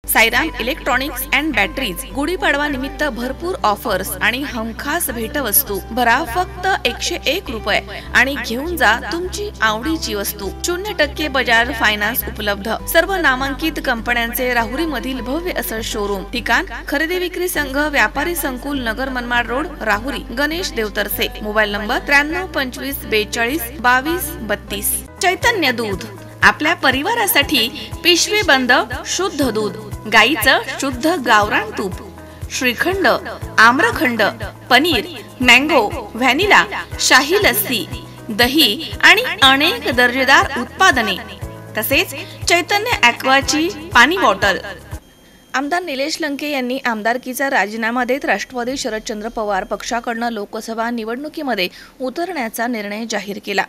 Sairam electronics and batteries Gudi Padwa निमित्त भरपूर offers आणि हमखास भेटवस्तू. भरा फक्त 101 रुपये आणि घेऊन जा तुमची आवडीची वस्तू. 0% बजाज फायनान्स उपलब्ध. सर्व नामांकित कंपन्यांचे राहुरी मधील भव्य असं शोरूम. ठिकाण खरेदी विक्री संघ व्यापारी संकुल नगर Manmad road Rahuri. Ganesh Devtarse. Mobile number 93 25 42 22 32. Chaitanya दूध आपल्या परिवारासाठी पिशवी बंद शुद्ध दूध. गाईचं शुद्ध गावरान तूप. श्रीखंड, आम्रखंड, पनीर, मँगो, व्हॅनिला, शाही लस्सी, दही आणि अनेक दर्जेदार उत्पादने. तसेच चैतन्य ॲक्वाची पाणी बॉटल. आमदार निलेश लंके यांनी आमदारकीचा राजीनामा देत राष्ट्रवादी शरदचंद्र पवार पक्षाकडून लोकसभा निवडणुकीमध्ये उतरण्याचा निर्णय जाहीर केला.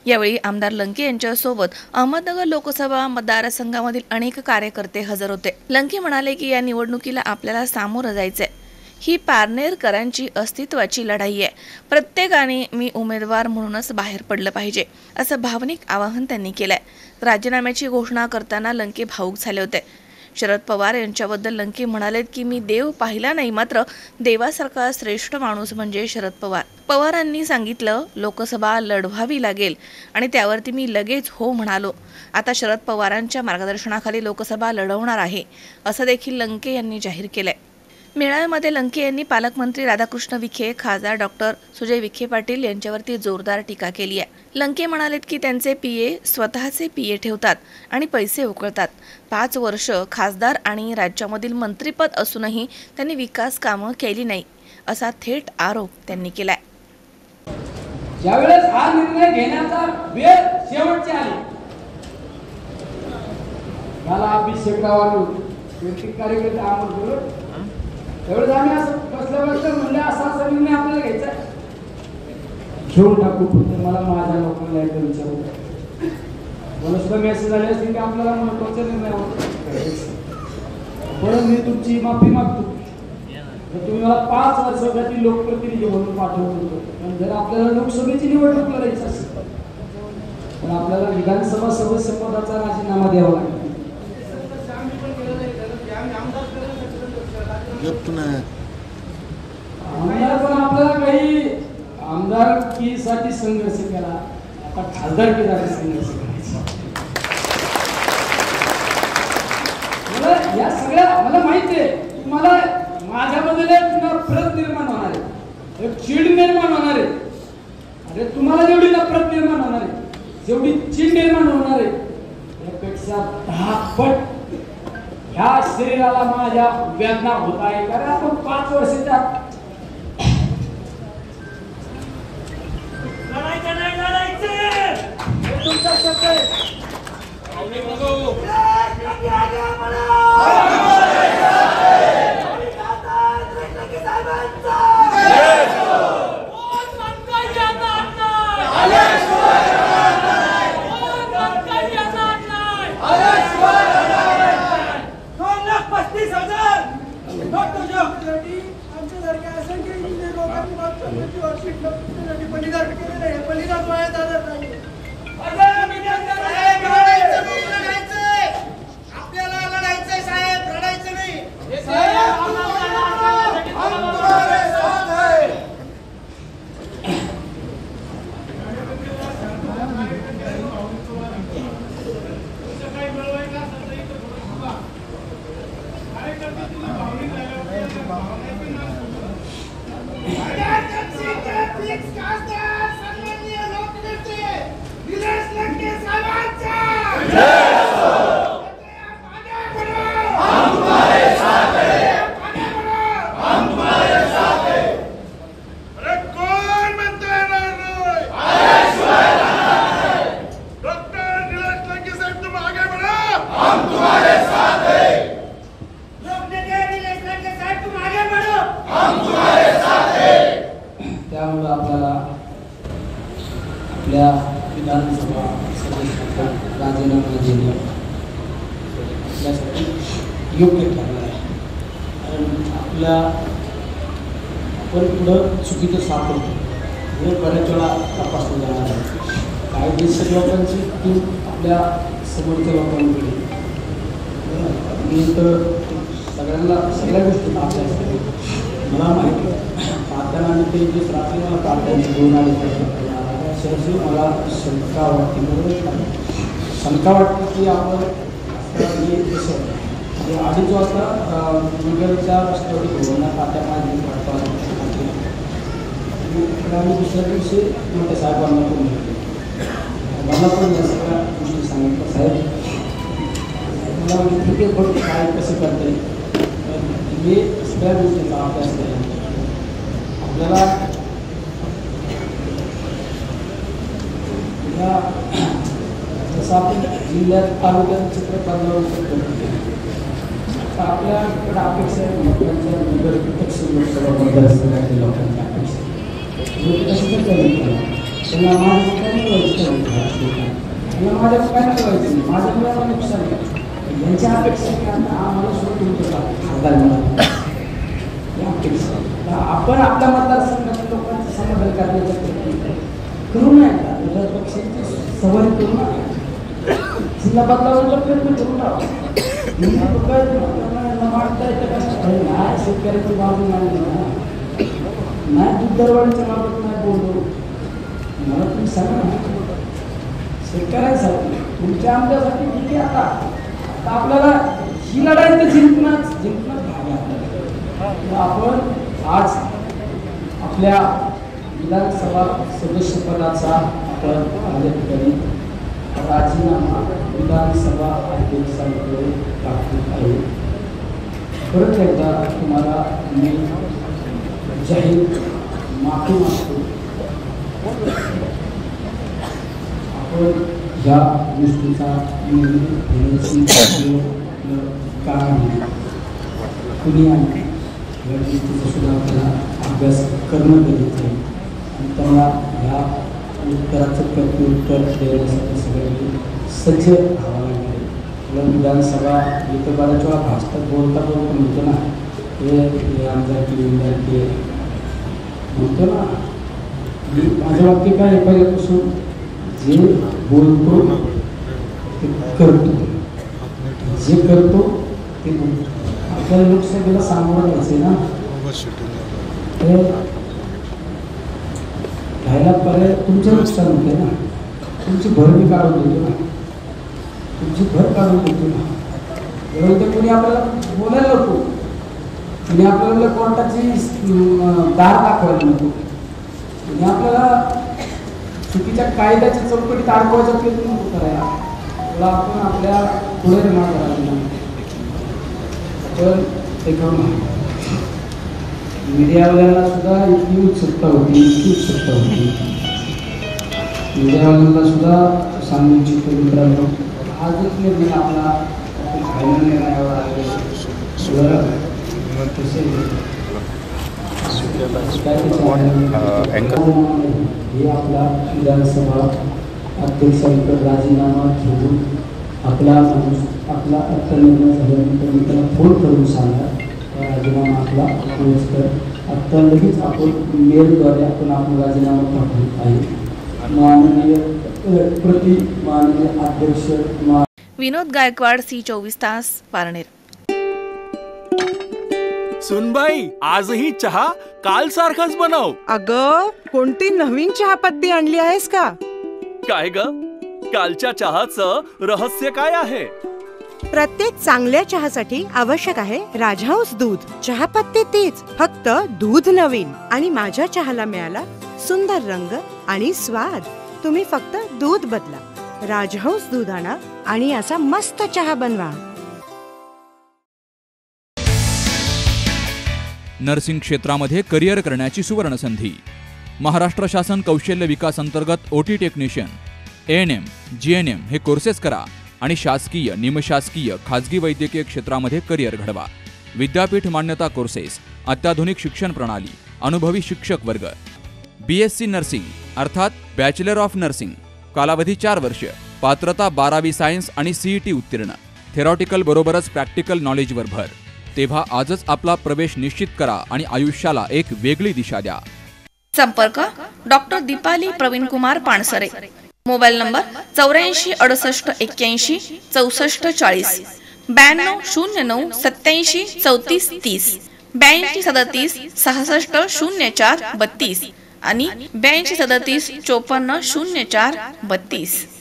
यावेळी आमदार लंके यांच्यासोबत अहमदनगर लोकसभा मतदारसंघामधील अनेक कार्यकर्ते हजर होते. लंके म्हणाले की या निवडणुकीला आपल्याला सामोरं जायचंय. ही पारनेरकरांची अस्तित्वाची लढाई आहे. प्रत्येकाने मी उमेदवार म्हणूनच बाहेर पडलं पाहिजे असं भावनिक आवाहन त्यांनी केलंय. राजीनाम्याची घोषणा करताना लंके भावुक झाले होते. शरद पवार यांच्याबद्दल लंके म्हणालेत की मी देव पाहिला नाही, मात्र देवासारखा श्रेष्ठ माणूस म्हणजे शरद पवार. पवारांनी सांगितलं लोकसभा लढवावी लागेल आणि त्यावरती मी लगेच हो म्हणालो. आता शरद पवारांच्या मार्गदर्शनाखाली लोकसभा लढवणार आहे असं देखील लंके यांनी जाहीर केलंय. मेळाव्यामध्ये लंके यांनी पालकमंत्री राधाकृष्ण विखे, खासदार डॉक्टर सुजय विखे पाटील यांच्यावरती जोरदार टीका केली आहे. लंके म्हणालेत की त्यांचे पीए स्वतःचे पीए ठेवतात आणि पैसे उकळतात. 5 वर्ष खासदार आणि राज्यामधील मंत्रीपद असूनही त्यांनी विकास कामं केली नाही असा थेट आरोप त्यांनी केलाय. ज्यावेळेस हा निर्णय घेण्याचा वेळ शेवटची आली, मला अभिषेकावर वैयक्तिक कार्यकर्ते आमंत्रण त्यावेळेस आम्ही असं बसल्या म्हणलं असा निर्णय आपल्याला घ्यायचा घेऊन टाकू. फक्त मला माझ्या लोकांना एकदा विचारू मला सुद्धा मेसेज आले असतील की आपल्याला महत्वाचा निर्णय म्हणून मी तुमची माफी मागतो. तुम्ही मला 5 वर्षासाठी लोकप्रतिनिधी म्हणून पाठवलं होतं. आणि जर आपल्याला लोकसभेची निवडणूक लढायची असेल तर आपल्याला विधानसभा सदस्य पदाचा राजीनामा द्यावा लागेल. आमदार पण आपल्याला काही आमदारकीसाठी संघर्ष केला, आता खासदारकीसाठी संघर्ष करायचा. या सगळ्या मला माहिती आहे तुम्हाला माझ्याबद्दल नफरत निर्माण होणार आहे, चीड निर्माण होणार आहे. अरे तुम्हाला जेवढी नफरत निर्माण होणार आहे, जेवढी चीड निर्माण होणार आहे त्यापेक्षा 10 पट ह्या शरीराला माझ्या वेदना होत आहे. कारण आपण 5 वर्षाच्या तुमचा शब्द आहे. त्यामुळे आपल्याला आपल्या विधानसभा सदस्यांचा राजीनामा देणे आपल्यासाठी योग्य ठरलं आहे. कारण आपण पुढं चुकीचं सापडतो हे बऱ्याच वेळा तपासलं जाणार आहे. कायदेशीर लोकांची टीम आपल्या समोरच्या लोकांकडे मी तर सगळ्या गोष्टी अभ्यास केले. मला माहिती पाहताना आणि ते दिवस रात्री मला पाहताना 2-2.5 सहजी मला शंका वाटते. शंका वाटते की आपण 2:30 वाजता नगरच्या रस्त्यावरती घेऊन तात्या माझी वाटतो आम्ही दुसऱ्या दिवशी मोठ्या साहेबांना पण घेतले. मला पण या सगळ्या गोष्टी सांगितलं. साहेब मला म्हणजे फक्त काय कसं करता येईल हे सगळ्या गोष्टीचा अभ्यास केला. आपल्याला जसं आपण जिल्ह्यात तालुक्यात चित्र बदलावू शकतो. आता आपल्याकडे अपेक्षा आहे लोकांच्या नगर दक्षिण लोकसभा मतदारसंघातील लोकांची अपेक्षा लोक कशाचं कमी केलं त्यांना माझ्या काय मिळवायचं त्यांना माझ्या काय मिळवायचं नाही. माझ्या मुलाला नुकसान आहे. यांच्या अपेक्षा की आता आम्हाला सोडून अपेक्षा आपण आपल्या मतदारसंघातील लोकांचं समाधान करण्याचा प्रयत्न करू नये. पक्षांची सवारी करू नका. जिल्हा बदलावरचा प्रयत्न करू नका. मांडता येतं कसं नाही. शेतकऱ्याची बाजू मांडली नाही. दूध दरवाढीच्या बाबत नाही बोललो. मला तुम्ही सांगा ना शेतकऱ्यांसाठी तुमच्या आमच्यासाठी किती आता आपल्याला ही लढाई तर जिंकणंच भाग आहे. आपण आज आपल्या विधानसभा सदस्यपदाचा आपण माझ्या ठिकाणी राजीनामा विधानसभा अध्यक्षांकडे टाकत आहे. परत एकदा तुम्हाला मी जाहीर माफी मागतो. आपण ह्या गोष्टीचा निर्णय घेण्याची कारण कुणी आणि या गोष्टीचा सुद्धा आपल्याला अभ्यास करणं गरजेचं आहे. आणि त्यांना ह्या उत्तराचं प्रत्युत्तर देण्यासाठी सगळ्यांनी सज्ज राहावं लागेल. विधानसभा इथं बऱ्याच वेळा भाषणात बोलता म्हणतो ना हे आमदार की म्हणतो ना. मी माझं वाक्य काय पहिल्यापासून जे बोलतो ते करतो जे करतो ते बोलतो. आपल्याला लोकसभेला सामोरं जायचं ना ते घ्यायला पर्याय तुमचं नुकसान होते ना. तुमची भर मी काढून देतो ना. तुमची भर काढून देतो ना. एवढं तर कोणी आपल्याला बोलायला नको. कोणी आपल्याला कोर्टाची दार दाखवायला नको. कोणी आपल्याला चुकीच्या कायद्याच्या चौकटीत अडकवायचा प्रयत्न नको करायला. त्याला आपण आपल्या पुढे निर्माण करायला पण ते करू. मीडियावाल्यांना सुद्धा इतकी उत्सुकता होती. मीडियावाल्यांना सुद्धा सांगू इच्छितो मित्रांनो आजच निर्णय आपला फायनल निर्णयावर आहे. हे आपला विधानसभा अध्यक्षांकडे राजीनामा घेऊन आपला आता निर्णय झाल्यानंतर मी त्याला फोन करून सांगा राजीनामा आपला पोहोचकर आत्ता लगेच आपण मेलद्वारे आपण आपला राजीनामा पाठवत आहे. माननीय अध्यक्ष विनोद गायकवाड C24 तास पारनेर. सुनबाई आजही चहा काल सारखाच बनव. अगं कोणती नवीन चहापत्ती आणली आहेस का? काय ग कालच्या चहाचं रहस्य काय आहे? प्रत्येक चांगल्या चहासाठी आवश्यक आहे राजहंस दूध. चहापत्ती तीच फक्त दूध नवीन आणि माझ्या चहाला मिळाला सुंदर रंग आणि स्वाद. तुम्ही फक्त दूध बदला. राजहंस दूध आणा आणि असा मस्त चहा बनवा. नर्सिंग क्षेत्रामध्ये करिअर करण्याची सुवर्ण संधी. महाराष्ट्र शासन कौशल्य विकास अंतर्गत OT टेक्निशियन, ANM, GNM हे कोर्सेस करा आणि शासकीय, निमशासकीय, खाजगी वैद्यकीय क्षेत्रामध्ये करिअर घडवा. विद्यापीठ मान्यता कोर्सेस, अत्याधुनिक शिक्षण प्रणाली, अनुभवी शिक्षक वर्ग. BSc नर्सिंग अर्थात बॅचलर ऑफ नर्सिंग, कालावधी 4 वर्ष, पात्रता 12वी सायन्स आणि CET उत्तीर्ण. थेरॉटिकल बरोबरच प्रॅक्टिकल नॉलेजवर भर. तेव्हा आजच आपला प्रवेश निश्चित करा आणि आयुष्याला एक वेगळी दिशा द्या. संपर्क doctor Deepali Praveen Kumar Pansare. Mobile number 84 68 81 64 40. 9209873430 823736600432 आणि 8237540432.